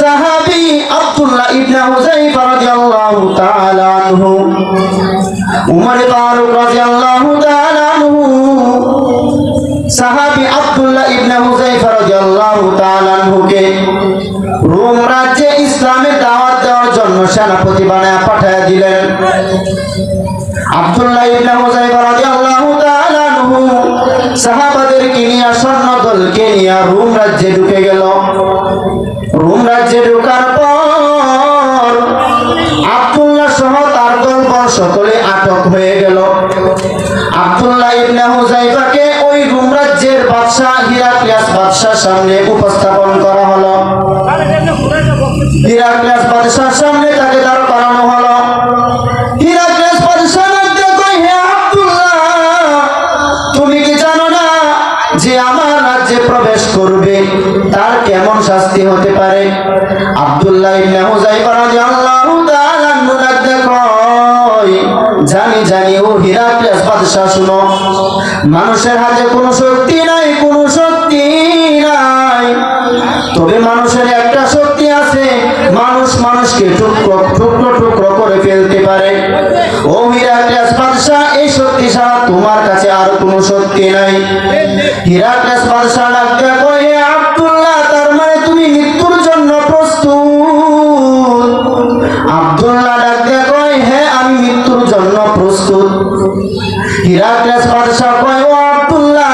সাহাবী আব্দুল্লাহ ইবনে হুযায়ফা রাদিয়াল্লাহু তাআলা আনহু, উমর ফারুক রাদিয়াল্লাহু তাআলা আনহু, সাহাবী আব্দুল্লাহ ইবনে হুযায়ফা রাদিয়াল্লাহু তাআলা আনহুকে রোম রাজ্যে ইসলামের দাওয়াত দেওয়ার জন্য সেনাপতি বানায় পাঠিয়ে দিলেন। আব্দুল্লাহ ইবনে হুযায়ফা রাদিয়াল্লাহু তাআলা আনহু সাহাবাদেরকে নিয়ে সৈন্যদলকে নিয়ে রোম রাজ্যে ঢুকে গেল। রোম রাজ্যে ঢোকার পর আব্দুল্লাহ সহ তার দলবল সকলে আটক হয়ে গেল। আব্দুল্লাহ ইবনে হুযায়ফাকে ওই রোম রাজ্যের বাদশা হিরাক্লিয়াস বাদশার সামনে উপস্থাপন করা হলো। হিরাক্লিয়াস বাদশার সামনে তাকে দাঁড় করানো হলো। হিরাক্লিয়াস বাদশা বলতে কই, হে আব্দুল্লাহ, তুমি কি জানো না যে আমার রাজ্যে প্রবেশ করবে তার কেমন শাস্তি হতে পারে? আব্দুল্লাহ ইবনে হুযায়ফা রাদিয়াল্লাহু তাআলা আনহু কয়, জানি জানি ও হিরাক্লিয়াস বাদশা, শুনো, মানুষের হাতে কোনো শক্তি নাই, কোনো শক্তি নাই, তবে মানুষের একটা শক্তি আছে, মানুষ মানুষকে টুকরো টুকরো টুকরো করে ফেলতে পারে। ও হিরাক্লিয়াস বাদশা, এই শক্তি ছাড়া তোমার কাছে আর কোনো শক্তি নাই। হিরাক্লিয়াস বাদশা ডাকতে কয়, হে আব্দুল্লাহ, তার মানে তুমি মৃত্যুর জন্য প্রস্তুত? আব্দুল্লাহ ডাকতে কয়, হ্যাঁ, আমি মৃত্যুর জন্য প্রস্তুত। হিরাক্লিয়াস বাদশা কয়, ও আব্দুল্লাহ,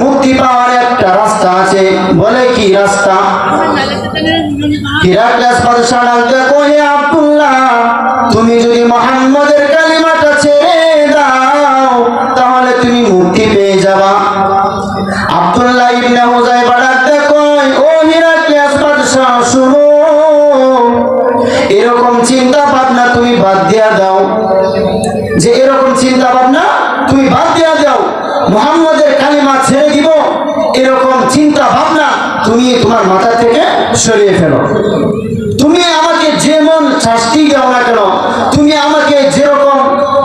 মুক্তি পাওয়ার একটা রাস্তা আছে। বলে, কি রাস্তা? হিরাক্লিয়াস বাদশা ডাকতে কয়, হে আব্দুল্লাহ, তুমি যদি মুহাম্মদের কালিমাটা ছেড়ে দাও তাহলে তুমি মুক্তি পেয়ে যাবা। আব্দুল্লাহ ইবনে হুযায়ফা ডাকতে কয়, ও হিরাক্লিয়াস বাদশা, শুনো, এরকম চিন্তা ভাবনা তুমি বাদ দিয়া দাও, যে এরকম চিন্তা ভাবনা তুমি বাদ দিয়া দাও, মুহাম্মদের কালিমা ছেড়ে দিব, এরকম চিন্তা ভাবনা তুমি তোমার মাথা থেকে সরিয়ে ফেলো। তুমি আমাকে যেমন শাস্তি দাও না কেন, তুমি আমাকে যেরকম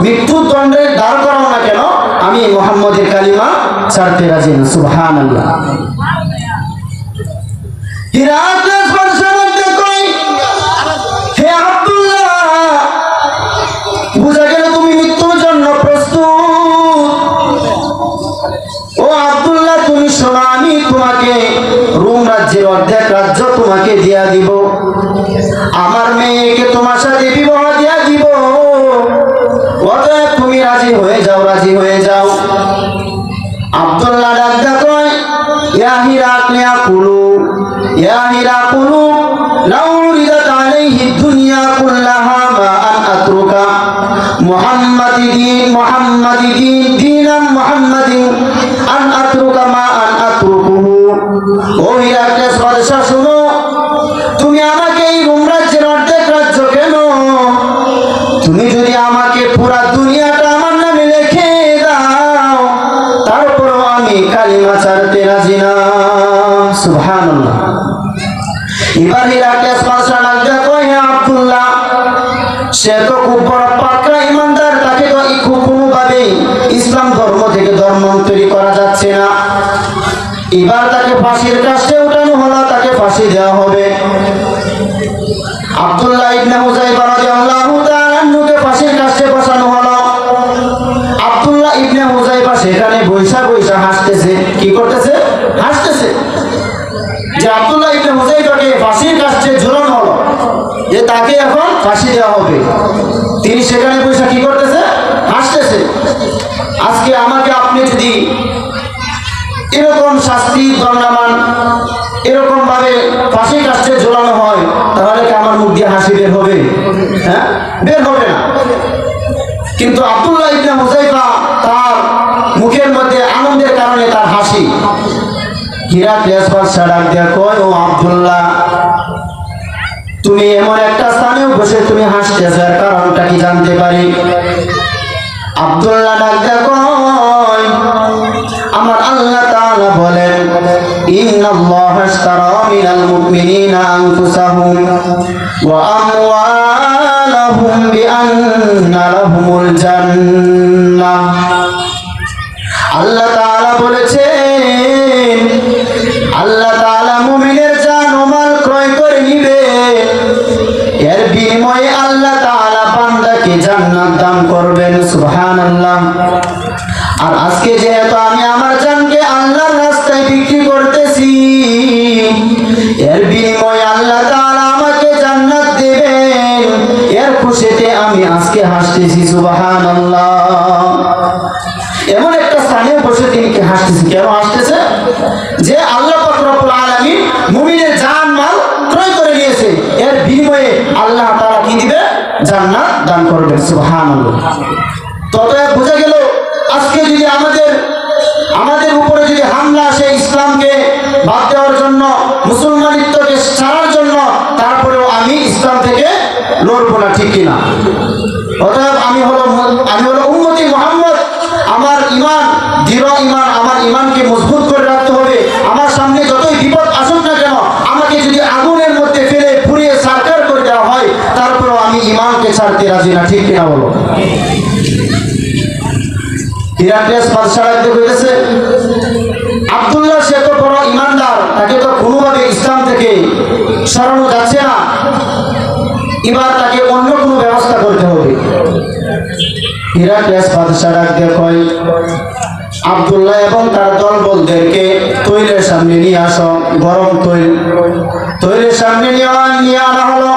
মৃত্যুদণ্ডে দাঁড় করাও না কেন, আমি মুহাম্মদের কালিমা ছাড়তে রাজি না। সুবহানাল্লাহ। হিরাক্লিয়াস বাদশা বলতে কই, হে আব্দুল্লাহ, বুঝা গেল তুমি মৃত্যুর জন্য প্রস্তুত। ও আব্দুল্লাহ, তুমি শোনো, আমি তোমাকে রোম রাজ্যের অর্ধেক রাজ্য তোমাকে দিয়া দিব, আমার মেয়েকে তোমার সাথে বিবাহ দিয়া দিব, অতএব তুমি রাজি হয়ে যাও, রাজি হয়ে যাও। আব্দুল্লাহ ডাকতে কয়, ইয়া হিরাক্লিয়া কুলু, ইয়া হিরাকুলু, লাউ রিদাত আলাইহি দুনিয়া কুল্লাহা মা আন আতরুকা দীনাম মুহাম্মাদিন আন আতরুকা মা আন আতরুকুহু। ও হিরাক্লিয়াস বাদশা, শুনো, তুমি আমাকে এই রোম রাজ্যের অর্ধেক রাজ্য কেন, তুমি যদি আমাকে পুরা দুনিয়াটা আমার নামে লিখে দাও তারপরও আমি কালিমা ছাড়তে রাজি না। সুবহানাল্লাহ। এবার হিরাক্লিয়াস বাদশা ডাকতে কয়, হে আব্দুল্লাহ, সে তো খুব বড় পাক্কা ইমানদার, তাকে তো কোনোভাবেই ইসলাম ধর্ম থেকে ধর্মান্তরী করা যাচ্ছে না। এবার তাকে ফাঁসির কাস্টে উঠানো হলো, তাকে ফাঁসি দেওয়া হবে। আব্দুল্লাহ ইবনে হুযায়ফা রাদিয়াল্লাহু তাআলা আনহুকে ফাঁসির কাস্টে বসানো হলো। আব্দুল্লাহ ইবনে হুযায়ফা সেখানে বৈশা বৈশা হাসতেছে। কি করতেছে? হাসতেছে। যে আব্দুল্লাহ ইবনে হুযায়ফাকে ফাঁসির কাস্টে ঝুলানো হলো, যে তাকে এখন ফাঁসি দেওয়া হবে, তিনি সেখানে বৈশা কি করতেছে? হাসতেছে। আজকে আমাকে আপনি যদি এরকম শাস্তি দণ্ডামান, এরকম ভাবে ফাঁসির কাস্টে ঝোলানো হয়, তাহলে কি আমার মুখ দিয়ে হাসি বের হবে? হ্যাঁ, বের হবে না। কিন্তু আব্দুল্লাহ ইবনে হুযায়ফা, তার মুখের মধ্যে আনন্দের কারণে তার হাসি। হিরাক্লিয়াস বাদশা ডাক দিয়া কয়, ও আব্দুল্লাহ, তুমি এমন একটা স্থানেও বসে তুমি হাসতেছো, এর কারণটা কি জানতে পারি? আব্দুল্লাহ ডাক দিয়া কয়, আমার আল্লাহ তাআলা বলেন, ইন্নাল্লাহা আশতারা মিনাল মুমিনিনা আনফুসাহুম ওয়া আমওয়ালাহুম বিআন্না লাহুমুল জান্নাহ। আল্লাহ তাআলা বলেছেন, আল্লাহ তাআলা মুমিনের জান ও মাল ক্রয় করে নিবে জান্নাত দান করবেন। সুবহানাল্লাহ। আর আজকে যেহেতু আমি আমার জানকে আল্লাহর রাস্তায় বিক্রি করতেছি, এর বিনিময়ে আল্লাহ তাআলা আমাকে জান্নাত দেবেন, এর খুশিতে আমি আজকে হাসতেছি। সুবহানাল্লাহ। এমন একটা স্থানে বসে তিনি কি হাসতেছে? কেন হাসতেছে? যে আল্লাহ পাক রব্বুল আলামিন মুমিনের জান মাল ক্রয় করে নিয়েছে, এর বিনিময়ে আল্লাহ তাআলা কি দিবে? জান্নাত দান করবেন। সুবহানাল্লাহ। ততএব বোঝা গেল আজকে যদি আমাদের উপরে যদি হামলা আসে ইসলামকে বাদ দেওয়ার জন্য, মুসলমানিত্বকে ছাড়ার জন্য, তারপরেও আমি ইসলাম থেকে লড়বো না, ঠিক কিনা? অতএব আমি হলো উম্মতি মুহাম্মদ। আমার ঈমান দৃঢ় ঈমান, আমার ঈমানকে মজবুত করে রাখতে হবে। আমার সামনে যতই বিপদ আসুক না কেন, আমাকে যদি আগুনের মধ্যে ফেলে পুড়িয়ে সারকার করে দেওয়া হয়, তারপরেও আমি ঈমানকে ছাড়তে রাজি না, ঠিক কিনা বলো? হিরাক্লিয়াস বাদশা রাখতে হইতেছে, আব্দুল্লাহ সে তো বড় ঈমানদার, তাকে তো কোনোভাবে ইসলাম থেকে সরানো যাচ্ছে না, এবার তাকে অন্য কোনো ব্যবস্থা করতে হবে। হিরাক্লিয়াস বাদশা রাখতে কয়, আব্দুল্লাহ এবং তার দলবলদেরকে তৈলের সামনে নিয়ে আসো। গরম তৈলের সামনে নিয়ে আনা হলো।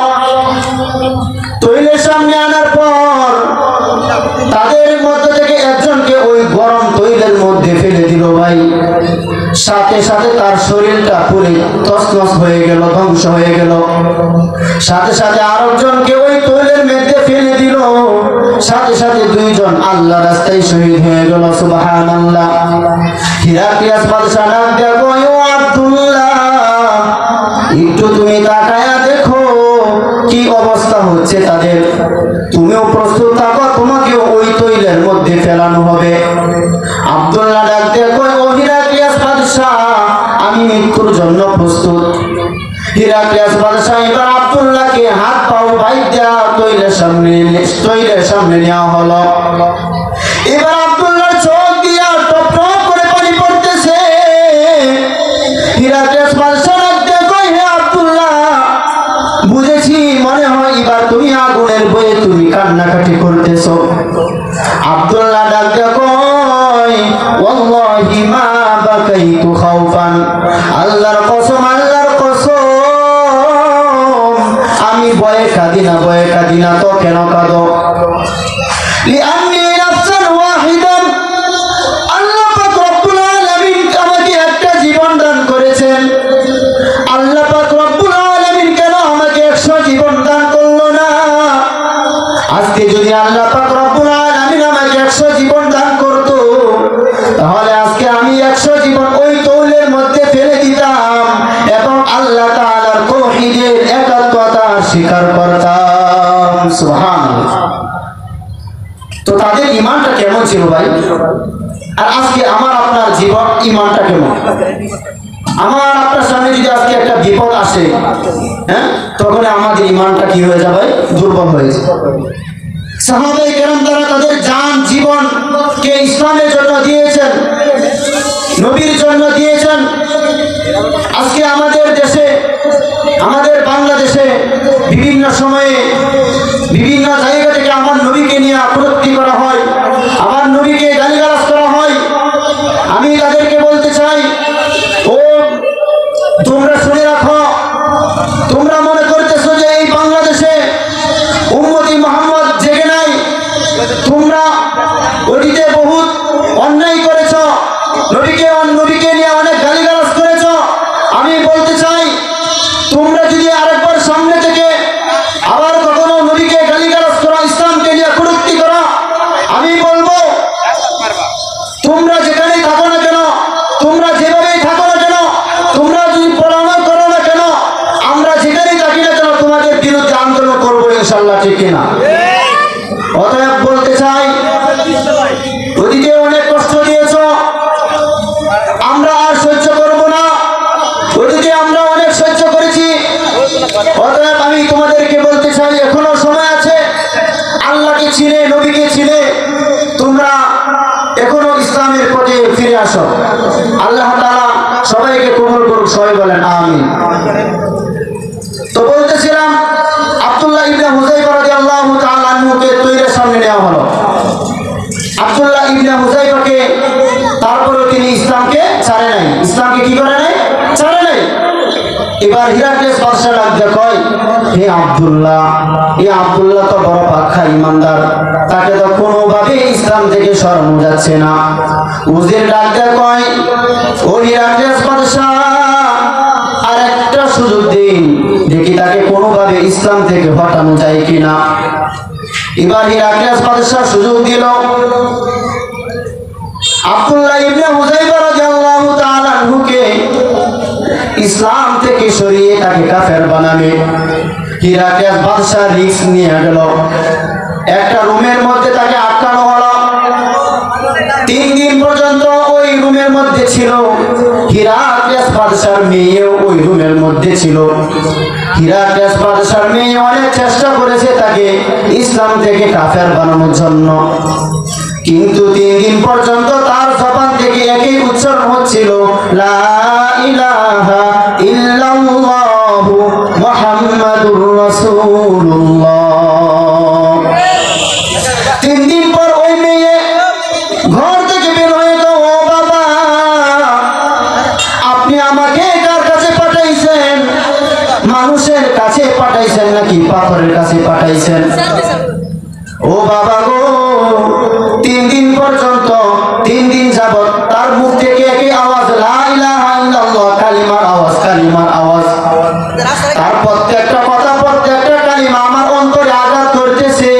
তৈলের সামনে আনার পর তাদের মধ্যে থেকে একজনকে ওই গরম তৈলের মধ্যে ফেলে দিল। ভাই, সাথে সাথে তার শরীরটা পুরো তছনছ হয়ে গেল, ধ্বংস হয়ে গেল। সাথে সাথে আরেকজনকে ওই তৈলের মধ্যে ফেলে দিল। সাথে সাথে দুইজন আল্লাহ রাস্তায় শহীদ হয়ে গেল। সুবহানাল্লাহ। হিরাক্লিয়াস বাদশা ডাক দিয়া কয়, ও আব্দুল্লাহ, একটু তুমি তাকায়া দেখো কি অবস্থা হচ্ছে তাদের। তুমিও প্রস্তুত থাকো, তোমাকেও ওই তৈলের মধ্যে ফেলানো হবে। আব্দুল্লাহ ডাক দিয়া কয়, ও হিরাক্লিয়াস বাদশা, আমি মৃত্যুর জন্য প্রস্তুত। হিরাক্লিয়াস বাদশা এবার আব্দুল্লাহকে হাত পাও বাইধ্যা তৈলের সামনে নেওয়া হলো। এবার আব্দুল্লাহর চোখ দিয়া টপ টপ করে পানি পড়তেছে। হিরাক্লিয়াস বাদশা ডাকতে কয়, হে আব্দুল্লাহ, বুঝেছি, মনে হয় এবার তুমি আগুনের বয়ে তুমি কান্নাকাটি করতেছো। আব্দুল্লাহ ডাকতে কয়, ওয়াল্লাহি মা বাকাইতু খাউফান, আল্লাহর কসম, আল্লাহর কসম, আমি ভয়ে কাঁদি না। তো কেন কাঁদো? লিআন্নী নাফসান ওয়াহিদান, আল্লাহ পাক রব্বুল আলামিন আমাকে একটা জীবন দান করেছেন। আল্লাহ পাক রব্বুল আলামিন কেন আমাকে 100 জীবন দান করলো না? আজকে যদি আল্লাহ পাক রব্বুল আলামিন আমাকে 100 জীবন দান করতো, তাহলে আজকে আমি 100 জীবন ওই তৌলের মধ্যে ফেলে দিতাম এবং আল্লাহ তাআলার তাওহীদের একাত্মতা স্বীকার করতাম। সুবহানাল্লাহ। তো তাদের ঈমানটা কেমন ছিল ভাই? আর আজকে আমার আপনার জীবন ঈমানটা কেমন? আমার আপনার সামনে যদি আজকে একটা বিপদ আসে, হ্যাঁ, তখন আমাদের ঈমানটা কি হয়ে যাবে? দুর্বল হয়ে যাবে। সাহাবায়ে কেরাম তারা তাদের জান জীবনকে ইসলামের জন্য দিয়েছেন, নবীর জন্য দিয়েছেন। আজকে আমাদের দেশে, আমাদের বাংলাদেশে বিভিন্ন সময়ে বিভিন্ন জায়গা থেকে আমার নবীকে নিয়ে আপত্তি করা হয়, আমার নবীকে গালিগালাজ করা হয়। আমি তাদেরকে বলতে চাই, ও তোমরা শুনে রাখো, তোমরা মনে করতেছো যে এই বাংলাদেশে উম্মতি মুহাম্মদ জেগে নাই। তোমরা অতীতে বহুত অন্যায় করেছ, নবীকে নিয়ে অনেক গালিগালাজ করেছ। আমি বলতে চাই, তোমরা যদি আরেকবার সামনে থেকে আবার কখনো নবীকে গালিগালাজ করো, ইসলামকে নিয়ে কটূক্তি করো, আমি বলবো তোমরা যেখানেই থাকো না কেন, তোমরা যেভাবেই থাকো না কেন, তোমরা যদি পড়ানো করো না কেন, আমরা যেখানেই থাকি না কেন তোমাদের বিরুদ্ধে আন্দোলন করবো ইনশাআল্লাহ, ঠিক কিনা? অতএব বলতে চাই, ওদিকে অনেক কষ্ট দিয়েছ, আমরা আর সহ্য করবো না। ওদিকে আমরা অনেক সহ্য করেছি। অতএব আমি তোমাদেরকে বলতে চাই, এখনো সময় আছে। আল্লাহকে চিনে, নবীকে চিনে তোমরা এখনো ইসলামের পথে ফিরে আসো। আল্লাহ তাআলা সবাইকে কবুল করুক। সবাই বলেন আমিন। তো বলতেছিলাম, আব্দুল্লাহ ইবনে হুযায়ফা রাদিয়াল্লাহু তাআলা আনহুকে তৈরের সামনে নেওয়া হলো। আব্দুল্লাহ ইবনে হুযায়ফাকে তারপরে তিনি ইসলামকে ছাড়ে নাই, ইসলামকে কি করে নাই, ছাড়ে নাই। এবার হিরাক্লিয়াস বাদশা ডাক দিয়ে কয়, হে আব্দুল্লাহ, এই আব্দুল্লাহ তো বড় পাক্কা ঈমানদার, তাকে তো কোনোভাবে ইসলাম থেকে সরানো যাচ্ছে না। উজির ডাক দিয়ে কয়, ও হিরাক্লিয়াস বাদশা, আর একটা সুযোগ দিন, দেখি তাকে কোনোভাবে ইসলাম থেকে হটানো যায় কিনা। এবার হিরাক্লিয়াস বাদশা সুযোগ দিল। আব্দুল্লাহ ইবনে হুযায়ফা রাদিয়াল্লাহু তাআলা আনহুকে ইসলাম থেকে সরিয়ে তাকে কাফের বানাবে। হিরাক্লিয়াস বাদশা রিস্ক নিয়ে গেল। একটা রুমের মধ্যে তাকে আটকানো হলো। 3 দিন পর্যন্ত ওই রুমের মধ্যে ছিল। হিরাক্লিয়াস বাদশার মেয়েও ওই রুমের মধ্যে ছিল। হিরাক্লিয়াস বাদশার মেয়ে অনেক চেষ্টা করেছে তাকে ইসলাম থেকে কাফের বানানোর জন্য, কিন্তু 3 দিন পর্যন্ত তার জবান থেকে একই উচ্চারণ হচ্ছিল, লা ইলাহা ইল্লাল্লাহু মুহাম্মাদুর রাসূলুল্লাহ। 3 দিন পর ওই মেয়ে ঘর থেকে বের হয়ে গেল, ও বাবা, আপনি আমাকে কার কাছে পাঠাইছেন? মানুষের কাছে পাঠাইছেন নাকি পাথরের কাছে পাঠাইছেন? ও বাবা গো, 3 দিন পর্যন্ত, 3 দিন যাবত তার মুখ থেকে একই আওয়াজ, লা ইলাহা ইল্লাল্লাহ, কালিমার আওয়াজ, কালিমার আওয়াজ। তার প্রত্যেকটা কথা, প্রত্যেকটা কালিমা আমার অন্তরে আঘাত করতেছে।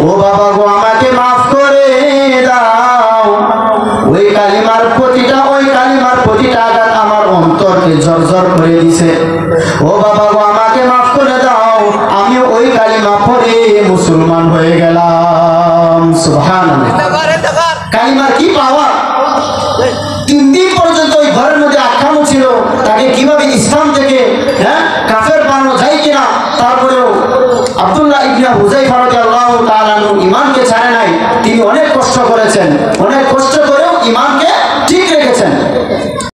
ও বাবা গো, আমাকে মাফ করে দাও। ওই কালিমার প্রতিটা আঘাত আমার অন্তরকে জর্জর করে দিছে। ও বাবা গো, আমাকে মাফ করে দাও, আমি ওই কালিমা পড়ে মুসলমান হয়ে গেলাম। সুবহানাল্লাহ। কালিমার কি পাওয়ার! 3 দিন পর্যন্ত ওই ঘরের মধ্যে আটকানো ছিল, তাকে কিভাবে ইসলাম থেকে কাফের বানানো যায় কিনা। তারপরেও আব্দুল্লাহ ইবনে হুযায়ফা রাদিয়াল্লাহু তাআলা আনহু ঈমানকে ছাড়ে নাই। তিনি অনেক কষ্ট করেছেন, অনেক কষ্ট করেও ঈমানকে ঠিক রেখেছেন।